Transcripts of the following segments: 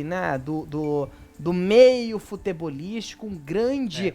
né, do meio futebolístico, um grande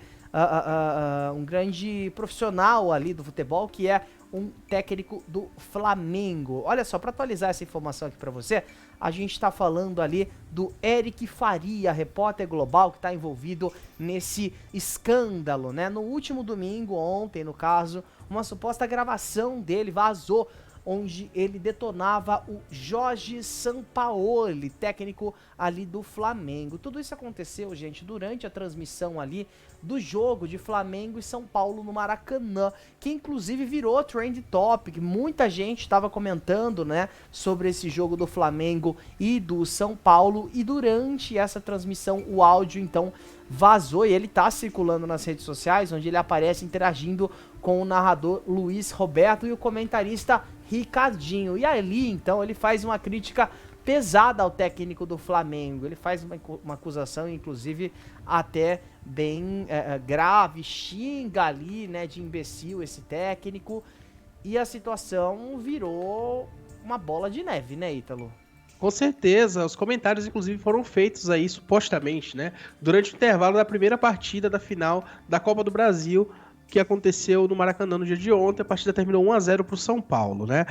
profissional ali do futebol, que é um técnico do Flamengo. Olha só, para atualizar essa informação aqui para você, a gente está falando ali do Eric Faria, repórter global que está envolvido nesse escândalo, né? No último domingo, ontem no caso, uma suposta gravação dele vazou, onde ele detonava o Jorge Sampaoli, técnico ali do Flamengo. Tudo isso aconteceu, gente, durante a transmissão ali do jogo de Flamengo e São Paulo no Maracanã, que inclusive virou trend topic. Muita gente estava comentando, né, sobre esse jogo do Flamengo e do São Paulo, e durante essa transmissão o áudio então vazou e ele tá circulando nas redes sociais, onde ele aparece interagindo com o narrador Luiz Roberto e o comentarista Ricardinho. E ali, então, ele faz uma crítica pesada ao técnico do Flamengo. Ele faz uma acusação, inclusive, até bem grave, xinga ali, né, de imbecil esse técnico. E a situação virou uma bola de neve, né, Ítalo? Com certeza, os comentários inclusive foram feitos aí, supostamente, né, durante o intervalo da primeira partida da final da Copa do Brasil, que aconteceu no Maracanã no dia de ontem. A partida terminou 1-0 pro São Paulo, né?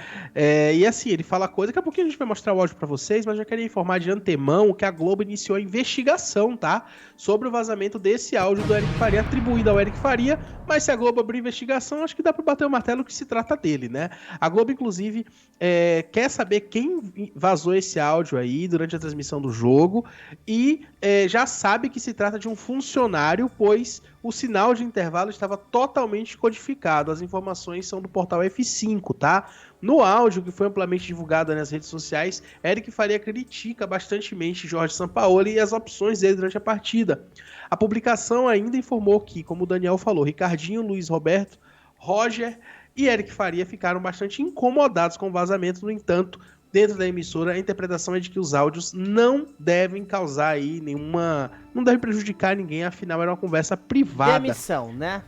E assim, ele fala coisa, daqui a pouquinho a gente vai mostrar o áudio pra vocês, mas já queria informar de antemão que a Globo iniciou a investigação, tá? Sobre o vazamento desse áudio do Eric Faria, atribuído ao Eric Faria, mas se a Globo abrir investigação, acho que dá pra bater o martelo que se trata dele, né? A Globo, inclusive, quer saber quem vazou esse áudio aí durante a transmissão do jogo e já sabe que se trata de um funcionário, pois o sinal de intervalo estava totalmente codificado. As informações são do portal F5, tá? No áudio, que foi amplamente divulgado nas redes sociais, Eric Faria critica bastantemente Jorge Sampaoli e as opções dele durante a partida. A publicação ainda informou que, como o Daniel falou, Ricardinho, Luiz Roberto, Roger e Eric Faria ficaram bastante incomodados com o vazamento. No entanto, dentro da emissora, a interpretação é de que os áudios não devem causar aí nenhuma... não devem prejudicar ninguém, afinal era uma conversa privada. Demissão, né?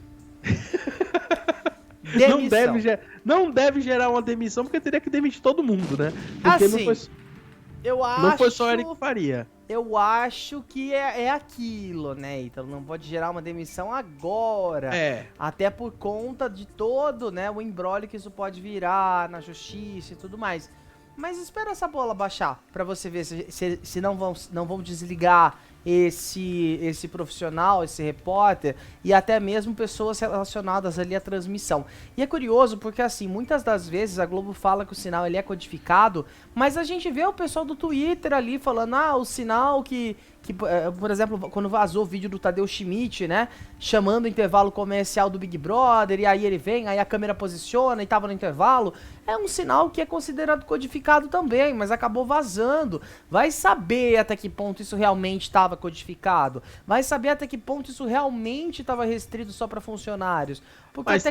Demissão. Não deve gerar uma demissão, porque teria que demitir todo mundo, né? Porque assim, não foi só Eric Faria. Eu acho que é aquilo, né? Então não pode gerar uma demissão agora. Até por conta de todo, né, o imbróglio que isso pode virar na justiça e tudo mais. Mas espera essa bola baixar pra você ver se não vão desligar esse profissional, esse repórter e até mesmo pessoas relacionadas ali à transmissão. E é curioso porque, assim, muitas das vezes a Globo fala que o sinal ele é codificado, mas a gente vê o pessoal do Twitter ali falando, o sinal que por exemplo, quando vazou o vídeo do Tadeu Schmidt, né, chamando o intervalo comercial do Big Brother, e aí ele vem, aí a câmera posiciona e tava no intervalo, é um sinal que é considerado codificado também, mas acabou vazando. Vai saber até que ponto isso realmente estava codificado, vai saber até que ponto isso realmente estava restrito só para funcionários. Porque mas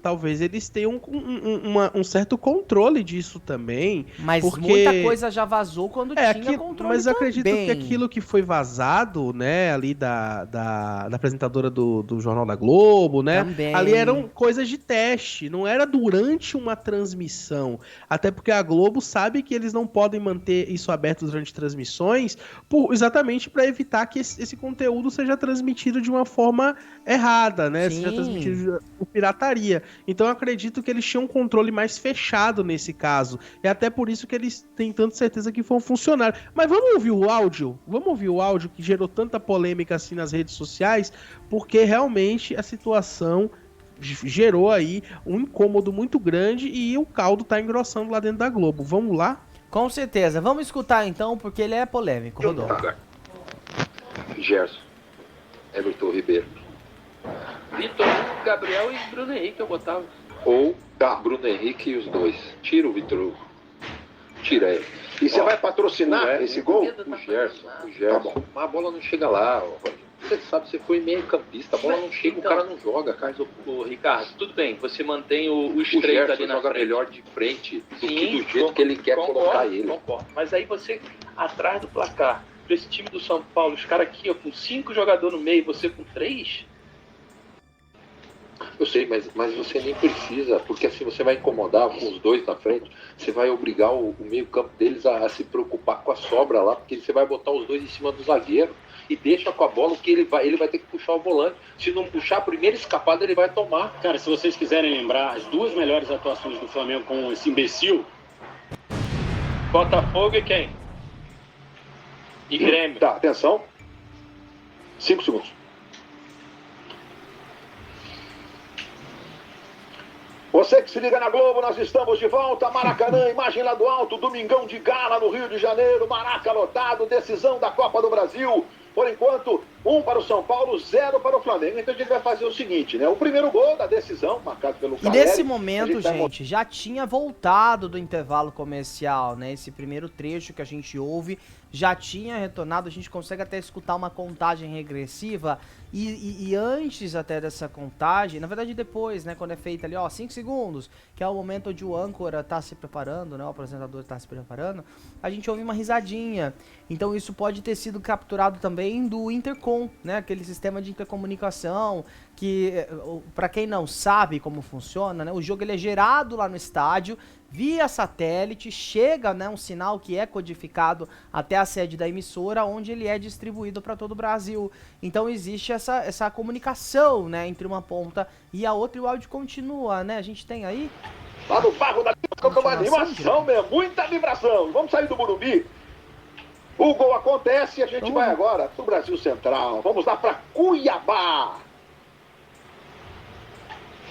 talvez eles tenham um certo controle disso também. Mas porque muita coisa já vazou quando tinha controle. Mas eu acredito que aquilo que foi vazado, né, ali da apresentadora do Jornal da Globo, né? Também. Ali eram coisas de teste, não era durante uma transmissão. Até porque a Globo sabe que eles não podem manter isso aberto durante transmissões, exatamente para evitar que esse conteúdo seja transmitido de uma forma errada, né? Seja transmitido por pirataria. Então eu acredito que eles tinham um controle mais fechado nesse caso. E até por isso que eles têm tanta certeza que foi um funcionário. Mas vamos ouvir o áudio? Vamos ouvir o áudio que gerou tanta polêmica assim nas redes sociais, porque realmente a situação gerou aí um incômodo muito grande e o caldo tá engrossando lá dentro da Globo. Vamos lá? Com certeza. Vamos escutar então, porque ele é polêmico, Rodolfo. Gerson, Everton Ribeiro, Vitor, Gabriel e Bruno Henrique eu botava. Ou Bruno Henrique e os dois. Tira o Vitor Hugo. Tira ele. E você vai patrocinar esse gol? O Gerson. Tá bom. Mas a bola não chega lá. Você sabe, você foi meio campista, a bola não chega, então, o cara não joga, cara. Ô, Ricardo, tudo bem, você mantém o estreito ali na joga frente. Melhor de frente do que do jeito que ele quer colocar ele. Concordo, mas aí você, atrás do placar, pra esse time do São Paulo, os caras aqui, ó, com 5 jogadores no meio, você com 3... Eu sei, mas você nem precisa, porque assim você vai incomodar com os dois na frente, você vai obrigar o meio-campo deles a se preocupar com a sobra lá, porque você vai botar os dois em cima do zagueiro e deixa com a bola, que ele vai ter que puxar o volante. Se não puxar a primeira escapada, ele vai tomar. Cara, se vocês quiserem lembrar as duas melhores atuações do Flamengo com esse imbecil, Botafogo e quem? E Grêmio. Tá, atenção. 5 segundos. Você que se liga na Globo, nós estamos de volta. Maracanã, imagem lá do alto, domingão de gala no Rio de Janeiro, Maraca lotado, decisão da Copa do Brasil. Por enquanto, 1 para o São Paulo, 0 para o Flamengo. Então a gente vai fazer o seguinte, né? O primeiro gol da decisão, marcado pelo E Caleri. nesse momento, gente, já tinha voltado do intervalo comercial, né? Esse primeiro trecho que a gente ouve já tinha retornado, a gente consegue até escutar uma contagem regressiva e antes até dessa contagem, na verdade depois, né, quando é feita ali, ó, 5 segundos, que é o momento onde o âncora tá se preparando, né, o apresentador tá se preparando, a gente ouve uma risadinha. Então isso pode ter sido capturado também do intercom, né, aquele sistema de intercomunicação que, para quem não sabe como funciona, né, o jogo ele é gerado lá no estádio, via satélite, chega, né, um sinal que é codificado até a sede da emissora, onde ele é distribuído para todo o Brasil. Então existe essa comunicação, né, entre uma ponta e a outra, e o áudio continua, né? A gente tem aí... Lá no Barro da Tijuca, uma animação mesmo, muita vibração. Vamos sair do Morumbi. O gol acontece e a gente vai agora pro Brasil Central. Vamos lá para Cuiabá.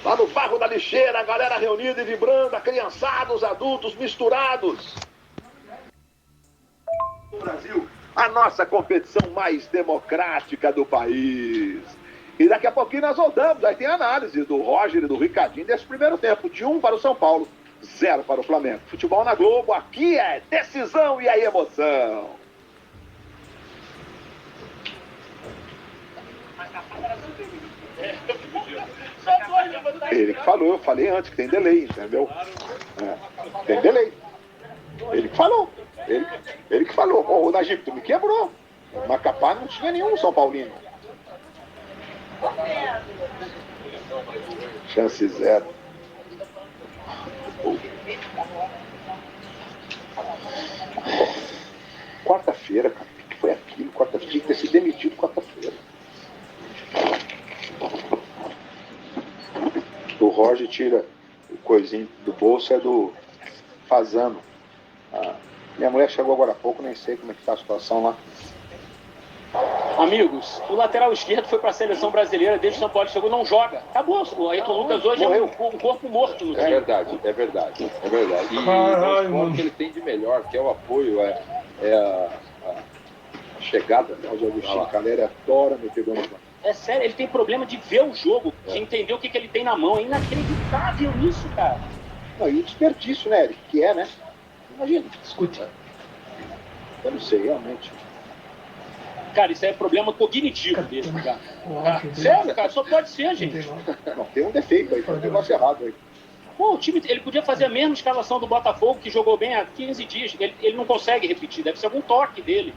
Lá no Barro da Lixeira, a galera reunida e vibrando, a criançada, os adultos misturados. O Brasil, a nossa competição mais democrática do país. E daqui a pouquinho nós voltamos, aí tem análise do Roger e do Ricardinho desse primeiro tempo, de 1 para o São Paulo, 0 para o Flamengo. Futebol na Globo, aqui é decisão e aí emoção. Ele que falou, eu falei antes que tem delay, entendeu? É, tem delay. Ele que falou. Ele que falou. Ô, Najib, tu me quebrou. O Macapá não tinha nenhum São Paulino. Chance 0. Quarta-feira, cara. O que foi aquilo? Quarta-feira. Tinha que ter sido demitido quarta-feira. O Roger tira o coisinho do bolso, é do Fazano. Minha mulher chegou agora há pouco, nem sei como é que tá a situação lá. amigos, o lateral esquerdo foi para a seleção brasileira, desde que o São Paulo chegou, não joga. Acabou. O Ayrton Lucas hoje é um corpo morto no time. É verdade. E o esporte que ele tem de melhor, que é o apoio, a chegada. O Agostinho Caleri adora me pegou no plano. É sério, ele tem problema de ver o jogo, de entender o que ele tem na mão. É inacreditável isso, cara. Não, e o desperdício, né, Eric? Que é, né? Imagina. Escute. Eu não sei, realmente. Cara, isso é problema cognitivo desse, cara. Sério, cara, só pode ser, gente. Não, tem um defeito aí, tem um negócio errado aí. Pô, o time, ele podia fazer a mesma escalação do Botafogo, que jogou bem há 15 dias. Ele não consegue repetir, deve ser algum toque dele.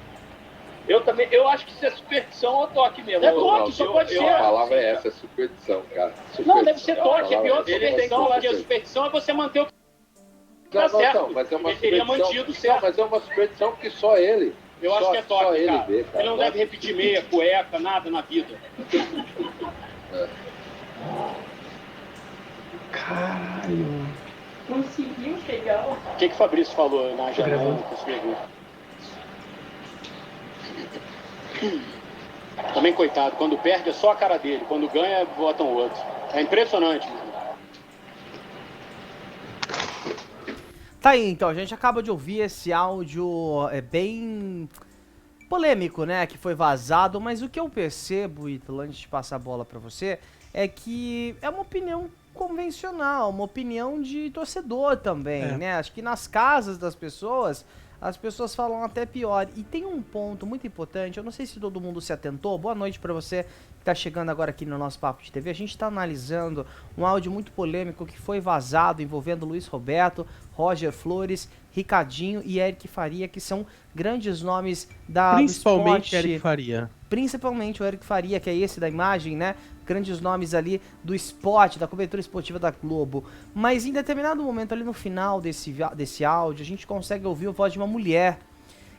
Eu acho que isso é superstição ou toque mesmo. É toque, só pode ser. A palavra é essa, é superstição, cara. Não, deve ser toque, é pior que Ele superstição, porque a superstição é você manter o que tá certo. Não, mas é uma Ele teria superstição. mantido certo. Não, mas é uma superstição que só ele. Eu acho que é toque, ele cara. vê, cara. Ele não deve repetir meia, cueca, nada na vida. Caralho. Conseguiu chegar. O que o Fabrício falou na janela que eu escrevi? Também, coitado, quando perde é só a cara dele, quando ganha, botam o outro. É impressionante, mano. Tá aí, então, a gente acaba de ouvir esse áudio bem polêmico, né, que foi vazado, mas o que eu percebo, Ítalo, antes de passar a bola pra você, é que é uma opinião convencional, uma opinião de torcedor também, né, acho que nas casas das pessoas, as pessoas falam até pior, e tem um ponto muito importante, eu não sei se todo mundo se atentou, boa noite pra você que tá chegando agora aqui no nosso Papo de TV, a gente tá analisando um áudio muito polêmico que foi vazado envolvendo Luiz Roberto, Roger Flores, Ricardinho e Eric Faria, que são grandes nomes da Principalmente do esporte. Eric Faria. principalmente o Eric Faria, que é esse da imagem, né? Grandes nomes ali do esporte, da cobertura esportiva da Globo. Mas em determinado momento ali no final desse áudio, a gente consegue ouvir a voz de uma mulher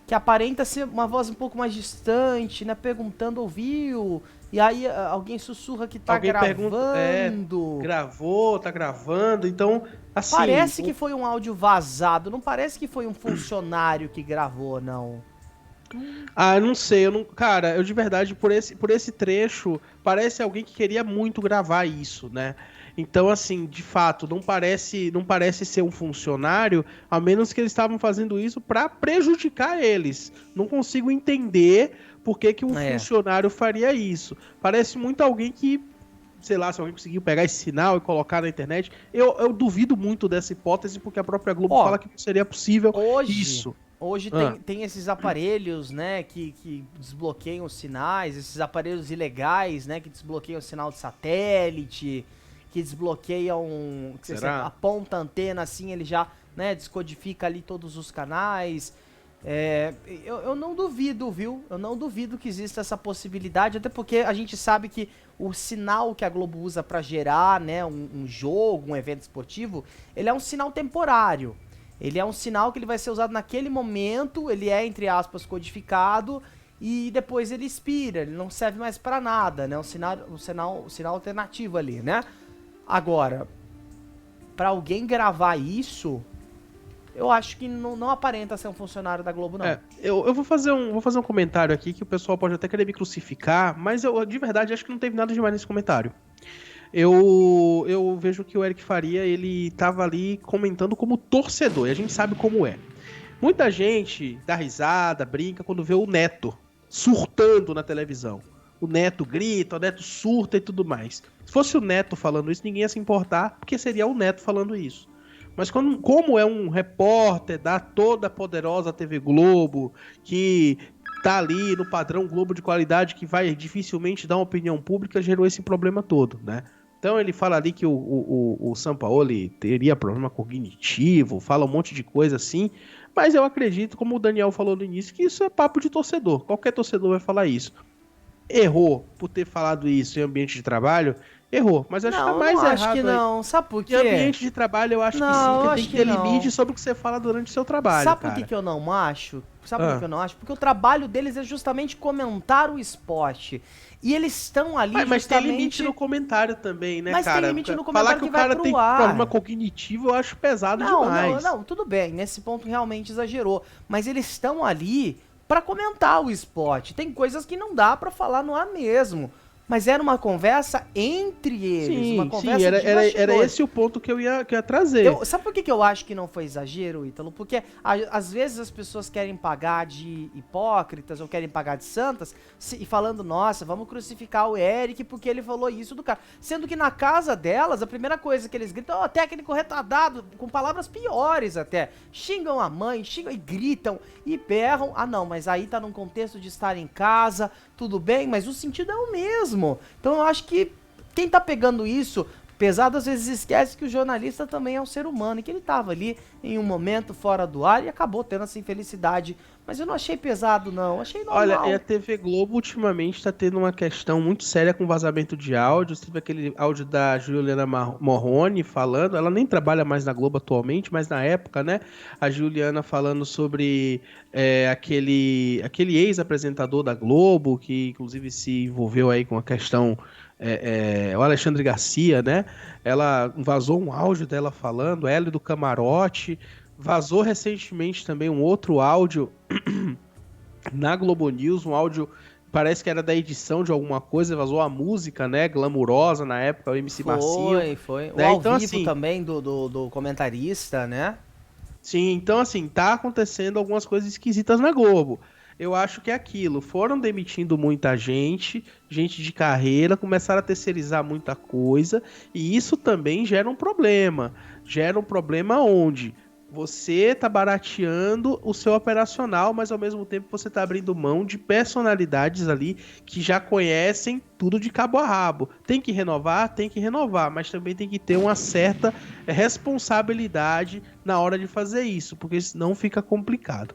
que aparenta ser uma voz um pouco mais distante, né? Perguntando, ouviu? E aí alguém sussurra que tá Alguém gravando. Gravou, tá gravando, então, assim... Parece que foi um áudio vazado, não parece que foi um funcionário que gravou, não. Ah, eu não sei, cara, eu de verdade, por esse trecho, parece alguém que queria muito gravar isso, né? Então, assim, de fato, não parece ser um funcionário, a menos que eles estavam fazendo isso para prejudicar eles. Não consigo entender por que um funcionário faria isso. Parece muito alguém que, sei lá, se alguém conseguiu pegar esse sinal e colocar na internet. Eu duvido muito dessa hipótese, porque a própria Globo fala que não seria possível isso. Hoje tem esses aparelhos, né, que desbloqueiam os sinais, esses aparelhos ilegais, né, que desbloqueiam o sinal de satélite, que desbloqueiam, que você aponta a antena assim, ele já, né, descodifica ali todos os canais. Eu não duvido, viu? Eu não duvido que exista essa possibilidade, até porque a gente sabe que o sinal que a Globo usa para gerar, né, um jogo, um evento esportivo, ele é um sinal temporário. Ele é um sinal que ele vai ser usado naquele momento, ele é, entre aspas, codificado, e depois ele expira, ele não serve mais para nada, né? Um sinal alternativo ali, né? Agora, para alguém gravar isso, eu acho que não aparenta ser um funcionário da Globo, não. Eu vou fazer um comentário aqui que o pessoal pode até querer me crucificar, mas eu de verdade acho que não teve nada demais nesse comentário. Eu vejo que o Eric Faria, ele tava ali comentando como torcedor, e a gente sabe como é. Muita gente dá risada, brinca quando vê o Neto surtando na televisão. O Neto grita, o Neto surta e tudo mais. Se fosse o Neto falando isso, ninguém ia se importar, porque seria o Neto falando isso. Mas como é um repórter da toda poderosa TV Globo, que tá ali no padrão Globo de qualidade, que vai dificilmente dar uma opinião pública, gerou esse problema todo, né? Então ele fala ali que o Sampaoli teria problema cognitivo, fala um monte de coisa assim, mas eu acredito, como o Daniel falou no início, que isso é papo de torcedor. Qualquer torcedor vai falar isso. Errou por ter falado isso em ambiente de trabalho? Errou, mas acho que tá mais errado. Acho que não, sabe por quê? Em ambiente de trabalho eu acho que sim, que tem que ter limite sobre o que você fala durante o seu trabalho, Sabe por que eu não acho? Sabe por que eu não acho? Porque o trabalho deles é justamente comentar o esporte. E eles estão ali mas tem limite no comentário também, né, mas cara? Mas tem limite no comentário que vai pro ar. Falar que o cara tem problema cognitivo eu acho pesado demais. Não, tudo bem. Nesse ponto realmente exagerou. Mas eles estão ali pra comentar o esporte. Tem coisas que não dá pra falar no ar mesmo. Mas era uma conversa entre eles, uma conversa de bastidores. Era esse o ponto que eu ia trazer. Sabe por que eu acho que não foi exagero, Ítalo? Porque às vezes as pessoas querem pagar de hipócritas ou querem pagar de santas e falando, nossa, vamos crucificar o Eric porque ele falou isso do cara. Sendo que na casa delas, a primeira coisa que eles gritam, técnico retardado, com palavras piores até. Xingam a mãe, xingam e gritam e berram. Ah não, mas aí tá num contexto de estar em casa, tudo bem, mas o sentido é o mesmo. Então eu acho que quem tá pegando isso, pesado, às vezes esquece que o jornalista também é um ser humano e que ele tava ali em um momento fora do ar e acabou tendo essa infelicidade. Mas eu não achei pesado, não. Achei normal. Olha, e a TV Globo ultimamente tá tendo uma questão muito séria com vazamento de áudios. Teve aquele áudio da Juliana Morrone falando, ela nem trabalha mais na Globo atualmente, mas na época, né? A Juliana falando sobre aquele ex-apresentador da Globo, que inclusive se envolveu aí com a questão... o Alexandre Garcia, né? Ela vazou um áudio dela falando, ela e do camarote. Vazou recentemente também um outro áudio na Globo News, um áudio, parece que era da edição de alguma coisa, vazou a música, né, glamurosa na época, o MC Marcinho. Foi. Né? O ao então, vivo assim, também do comentarista, né? Sim, então assim, tá acontecendo algumas coisas esquisitas na Globo. Eu acho que é aquilo, foram demitindo muita gente de carreira, começaram a terceirizar muita coisa, e isso também gera um problema. Gera um problema onde você tá barateando o seu operacional, mas ao mesmo tempo você tá abrindo mão de personalidades ali que já conhecem tudo de cabo a rabo. Tem que renovar, mas também tem que ter uma certa responsabilidade na hora de fazer isso, porque senão fica complicado.